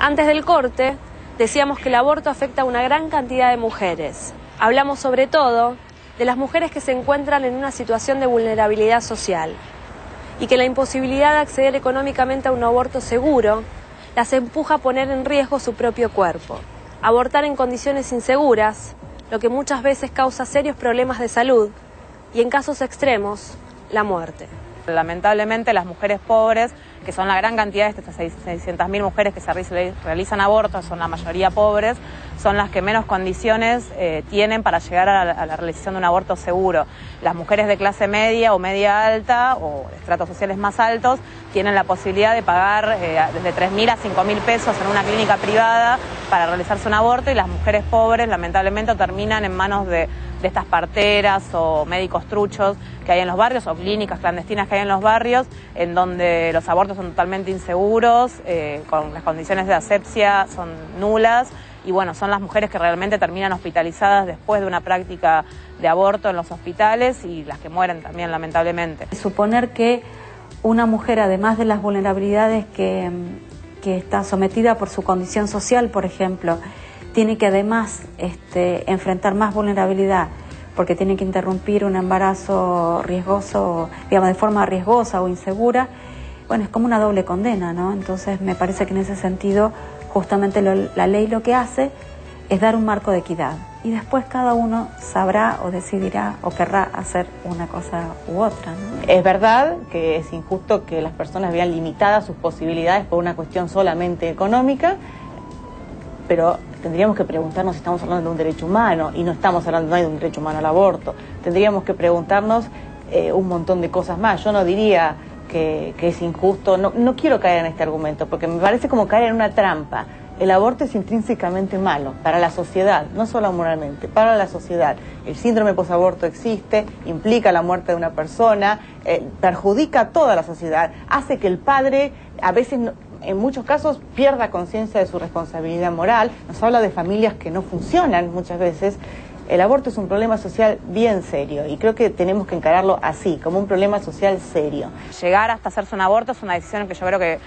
Antes del corte, decíamos que el aborto afecta a una gran cantidad de mujeres. Hablamos sobre todo de las mujeres que se encuentran en una situación de vulnerabilidad social y que la imposibilidad de acceder económicamente a un aborto seguro las empuja a poner en riesgo su propio cuerpo. Abortar en condiciones inseguras, lo que muchas veces causa serios problemas de salud y en casos extremos, la muerte. Lamentablemente las mujeres pobres, que son la gran cantidad de estas 600.000 mujeres que se realizan abortos, son la mayoría pobres, son las que menos condiciones tienen para llegar a la realización de un aborto seguro. Las mujeres de clase media o media alta o de estratos sociales más altos tienen la posibilidad de pagar desde 3.000 a 5.000 pesos en una clínica privada para realizarse un aborto, y las mujeres pobres lamentablemente terminan en manos de estas parteras o médicos truchos que hay en los barrios, o clínicas clandestinas que hay en los barrios, en donde los abortos son totalmente inseguros, con las condiciones de asepsia son nulas, y bueno, son las mujeres que realmente terminan hospitalizadas después de una práctica de aborto en los hospitales, y las que mueren también lamentablemente. Suponer que una mujer, además de las vulnerabilidades que está sometida por su condición social, por ejemplo, tiene que además enfrentar más vulnerabilidad porque tiene que interrumpir un embarazo riesgoso, digamos, de forma riesgosa o insegura. Bueno, es como una doble condena, ¿no? Entonces me parece que en ese sentido justamente la ley lo que hace es dar un marco de equidad, y después cada uno sabrá o decidirá o querrá hacer una cosa u otra, ¿no? Es verdad que es injusto que las personas vean limitadas sus posibilidades por una cuestión solamente económica, pero tendríamos que preguntarnos si estamos hablando de un derecho humano, y no estamos hablando de un derecho humano al aborto. Tendríamos que preguntarnos un montón de cosas más. Yo no diría que es injusto, no quiero caer en este argumento, porque me parece como caer en una trampa. El aborto es intrínsecamente malo para la sociedad, no solo moralmente, para la sociedad. El síndrome posaborto existe, implica la muerte de una persona, perjudica a toda la sociedad, hace que el padre a veces en muchos casos pierda conciencia de su responsabilidad moral. Nos habla de familias que no funcionan muchas veces. El aborto es un problema social bien serio, y creo que tenemos que encararlo así, como un problema social serio. Llegar hasta hacerse un aborto es una decisión que yo creo que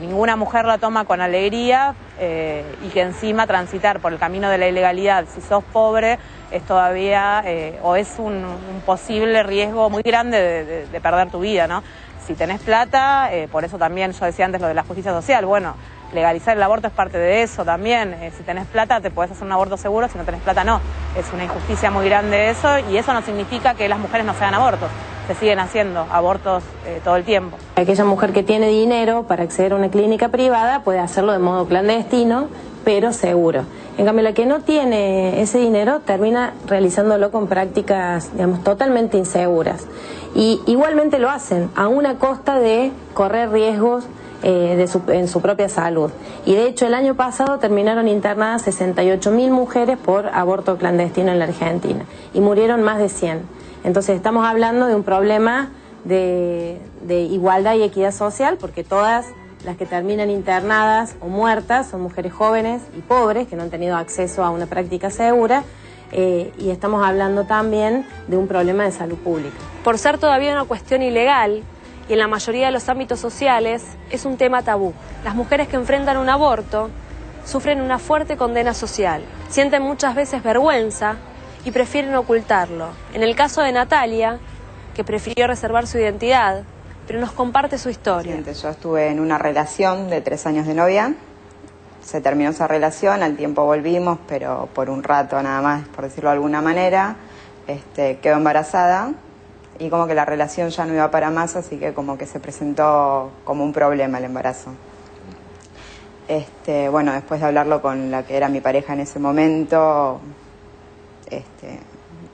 ninguna mujer la toma con alegría, y que encima transitar por el camino de la ilegalidad, si sos pobre, es todavía, o es un posible riesgo muy grande de perder tu vida, ¿no? Si tenés plata, por eso también yo decía antes lo de la justicia social, bueno, legalizar el aborto es parte de eso también. Si tenés plata te podés hacer un aborto seguro, si no tenés plata no. Es una injusticia muy grande eso, y eso no significa que las mujeres no se hagan abortos. Se siguen haciendo abortos todo el tiempo. Aquella mujer que tiene dinero para acceder a una clínica privada puede hacerlo de modo clandestino, pero seguro. En cambio, la que no tiene ese dinero termina realizándolo con prácticas, digamos, totalmente inseguras. Y igualmente lo hacen, a una costa de correr riesgos en su propia salud. Y de hecho el año pasado terminaron internadas 68.000 mujeres por aborto clandestino en la Argentina, y murieron más de 100. Entonces estamos hablando de un problema de igualdad y equidad social, porque todas las que terminan internadas o muertas son mujeres jóvenes y pobres que no han tenido acceso a una práctica segura, y estamos hablando también de un problema de salud pública. Por ser todavía una cuestión ilegal, y en la mayoría de los ámbitos sociales es un tema tabú. Las mujeres que enfrentan un aborto sufren una fuerte condena social, sienten muchas veces vergüenza y prefieren ocultarlo. En el caso de Natalia, que prefirió reservar su identidad, pero nos comparte su historia. Yo estuve en una relación de 3 años de novia, se terminó esa relación, al tiempo volvimos, pero por un rato nada más, por decirlo de alguna manera, quedó embarazada. Y como que la relación ya no iba para más, así que como que se presentó como un problema el embarazo. Bueno, después de hablarlo con la que era mi pareja en ese momento,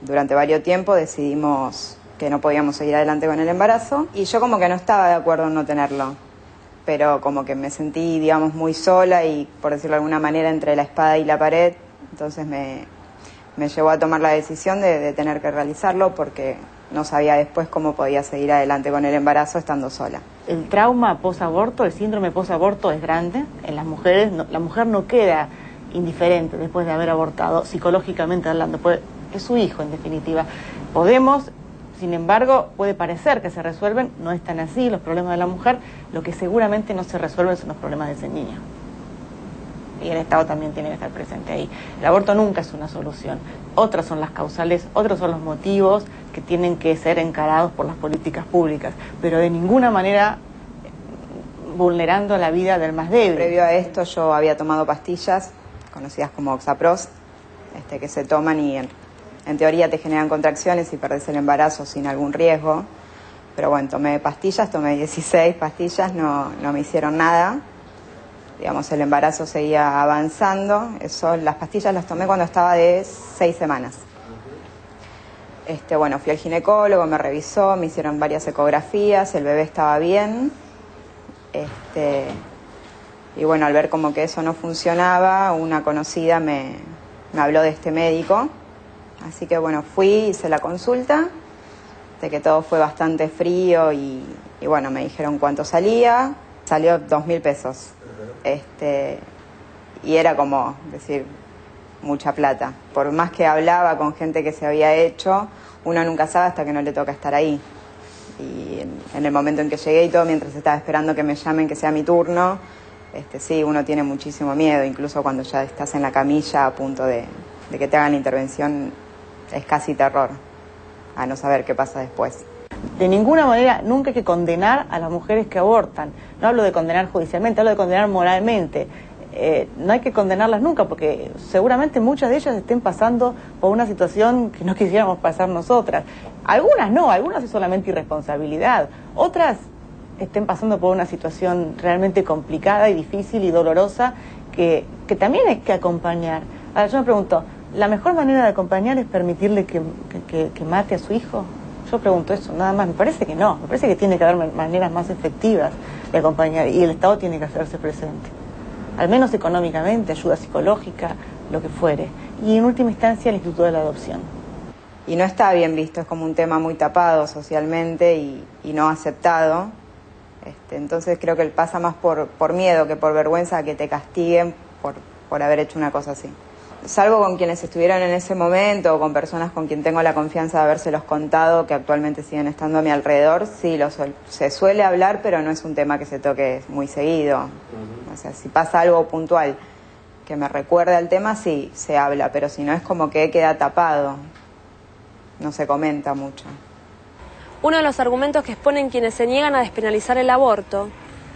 durante varios tiempos decidimos que no podíamos seguir adelante con el embarazo. Y yo como que no estaba de acuerdo en no tenerlo, pero como que me sentí, digamos, muy sola y, por decirlo de alguna manera, entre la espada y la pared. Entonces me llevó a tomar la decisión de tener que realizarlo, porque no sabía después cómo podía seguir adelante con el embarazo estando sola. El trauma posaborto, el síndrome posaborto es grande en las mujeres. La mujer no queda indiferente después de haber abortado, psicológicamente hablando, pues es su hijo en definitiva. Sin embargo, puede parecer que se resuelven, no es tan así. Los problemas de la mujer, lo que seguramente no se resuelven son los problemas de ese niño. y el Estado también tiene que estar presente ahí. El aborto nunca es una solución. Otras son las causales, otros son los motivos que tienen que ser encarados por las políticas públicas, pero de ninguna manera vulnerando la vida del más débil. Previo a esto yo había tomado pastillas conocidas como Oxapros, que se toman y en teoría te generan contracciones y perdés el embarazo sin algún riesgo. Pero bueno, tomé pastillas, tomé 16 pastillas, no me hicieron nada. Digamos, el embarazo seguía avanzando. Las pastillas las tomé cuando estaba de 6 semanas. Bueno, fui al ginecólogo, me revisó, me hicieron varias ecografías, el bebé estaba bien. Y bueno, al ver como que eso no funcionaba, una conocida me habló de este médico. Así que bueno, fui, hice la consulta, de que todo fue bastante frío y bueno, me dijeron cuánto salía. Salió 2.000 pesos. Y era como decir, mucha plata. Por más que hablaba con gente que se había hecho, uno nunca sabe hasta que no le toca estar ahí. Y en el momento en que llegué y todo, mientras estaba esperando que me llamen, que sea mi turno, sí, uno tiene muchísimo miedo, incluso cuando ya estás en la camilla a punto de que te hagan la intervención, es casi terror, a no saber qué pasa después. De ninguna manera, nunca hay que condenar a las mujeres que abortan. No hablo de condenar judicialmente, hablo de condenar moralmente. No hay que condenarlas nunca, porque seguramente muchas de ellas estén pasando por una situación que no quisiéramos pasar nosotras. Algunas no, algunas es solamente irresponsabilidad. Otras estén pasando por una situación realmente complicada y difícil y dolorosa que también hay que acompañar. Ahora yo me pregunto, ¿la mejor manera de acompañar es permitirle que mate a su hijo? Yo pregunto eso, nada más. Me parece que no, me parece que tiene que haber maneras más efectivas de acompañar y el Estado tiene que hacerse presente. Al menos económicamente, ayuda psicológica, lo que fuere. Y en última instancia el Instituto de la Adopción. Y no está bien visto, es como un tema muy tapado socialmente y no aceptado. Entonces creo que pasa más por miedo que por vergüenza a que te castiguen por haber hecho una cosa así. Salvo con quienes estuvieron en ese momento o con personas con quien tengo la confianza de habérselos contado, que actualmente siguen estando a mi alrededor, sí, se suele hablar, pero no es un tema que se toque muy seguido. O sea, si pasa algo puntual que me recuerde al tema, sí, se habla, pero si no es como que queda tapado, no se comenta mucho. Uno de los argumentos que exponen quienes se niegan a despenalizar el aborto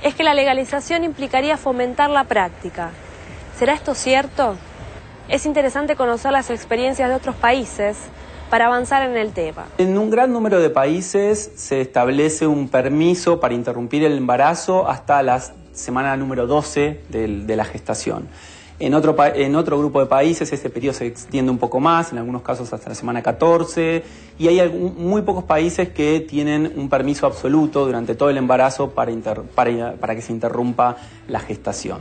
es que la legalización implicaría fomentar la práctica. ¿Será esto cierto? Es interesante conocer las experiencias de otros países para avanzar en el tema. En un gran número de países se establece un permiso para interrumpir el embarazo hasta la semana número 12 de la gestación. En otro grupo de países este periodo se extiende un poco más, en algunos casos hasta la semana 14, y hay muy pocos países que tienen un permiso absoluto durante todo el embarazo para que se interrumpa la gestación.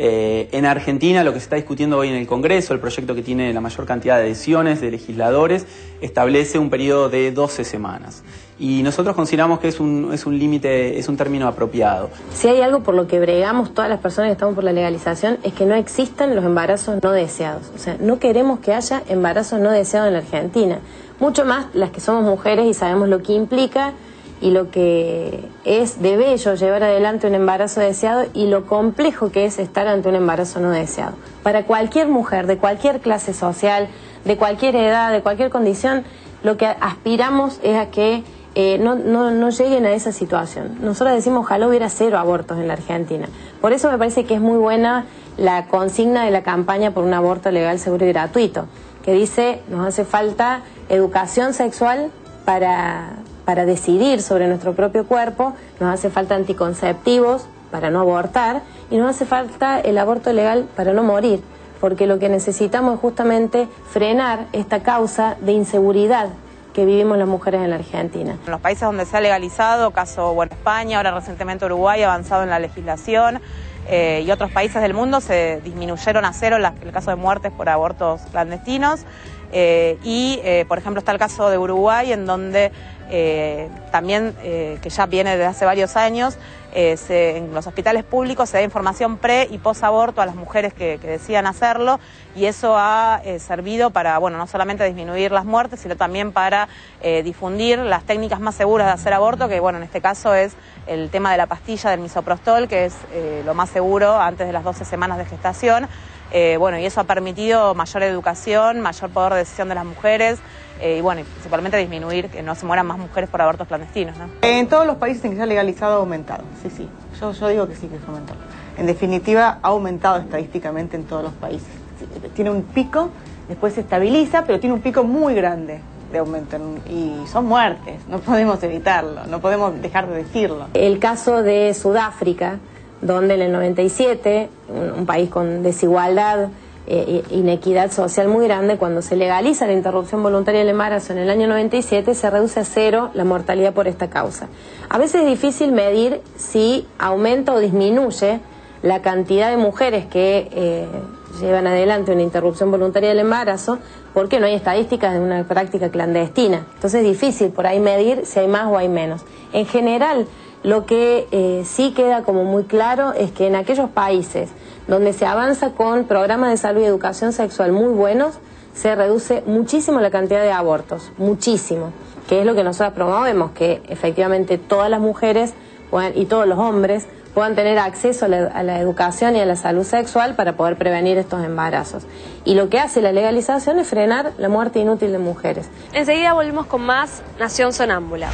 En Argentina, lo que se está discutiendo hoy en el Congreso, el proyecto que tiene la mayor cantidad de adhesiones de legisladores, establece un periodo de 12 semanas. Y nosotros consideramos que es un límite, es un término apropiado. Si hay algo por lo que bregamos todas las personas que estamos por la legalización, es que no existan los embarazos no deseados. O sea, no queremos que haya embarazos no deseados en la Argentina. Mucho más las que somos mujeres y sabemos lo que implica y lo que es de bello llevar adelante un embarazo deseado y lo complejo que es estar ante un embarazo no deseado. Para cualquier mujer, de cualquier clase social, de cualquier edad, de cualquier condición, lo que aspiramos es a que no lleguen a esa situación. Nosotros decimos, ojalá hubiera 0 abortos en la Argentina. Por eso me parece que es muy buena la consigna de la campaña por un aborto legal, seguro y gratuito, que dice, nos hace falta educación sexual para decidir sobre nuestro propio cuerpo, nos hace falta anticonceptivos para no abortar y nos hace falta el aborto legal para no morir, porque lo que necesitamos es justamente frenar esta causa de inseguridad que vivimos las mujeres en la Argentina. En los países donde se ha legalizado, caso España, ahora recientemente Uruguay ha avanzado en la legislación, y otros países del mundo se disminuyeron a 0 el caso de muertes por abortos clandestinos. Por ejemplo, está el caso de Uruguay, en donde también que ya viene desde hace varios años, en los hospitales públicos se da información pre y post aborto a las mujeres que decidan hacerlo, y eso ha servido para, bueno, no solamente disminuir las muertes, sino también para difundir las técnicas más seguras de hacer aborto, que bueno, en este caso es el tema de la pastilla del misoprostol, que es lo más seguro antes de las 12 semanas de gestación. Bueno, y eso ha permitido mayor educación, mayor poder de decisión de las mujeres, y bueno, y principalmente disminuir que no se mueran más mujeres por abortos clandestinos, ¿no? En todos los países en que se ha legalizado ha aumentado, sí. Yo digo que sí, que se aumentó. En definitiva, ha aumentado estadísticamente en todos los países. Tiene un pico, después se estabiliza, pero tiene un pico muy grande de aumento, y son muertes, no podemos evitarlo, no podemos dejar de decirlo. El caso de Sudáfrica, donde en el 97, un país con desigualdad, inequidad social muy grande, cuando se legaliza la interrupción voluntaria del embarazo en el año 97, se reduce a 0 la mortalidad por esta causa. A veces es difícil medir si aumenta o disminuye la cantidad de mujeres que llevan adelante una interrupción voluntaria del embarazo, porque no hay estadísticas de una práctica clandestina. Entonces es difícil por ahí medir si hay más o hay menos. En general, lo que sí queda como muy claro es que en aquellos países donde se avanza con programas de salud y educación sexual muy buenos, se reduce muchísimo la cantidad de abortos, muchísimo, que es lo que nosotros promovemos, que efectivamente todas las mujeres y todos los hombres puedan tener acceso a la educación y a la salud sexual para poder prevenir estos embarazos. Y lo que hace la legalización es frenar la muerte inútil de mujeres. Enseguida volvemos con más Nación Sonámbula.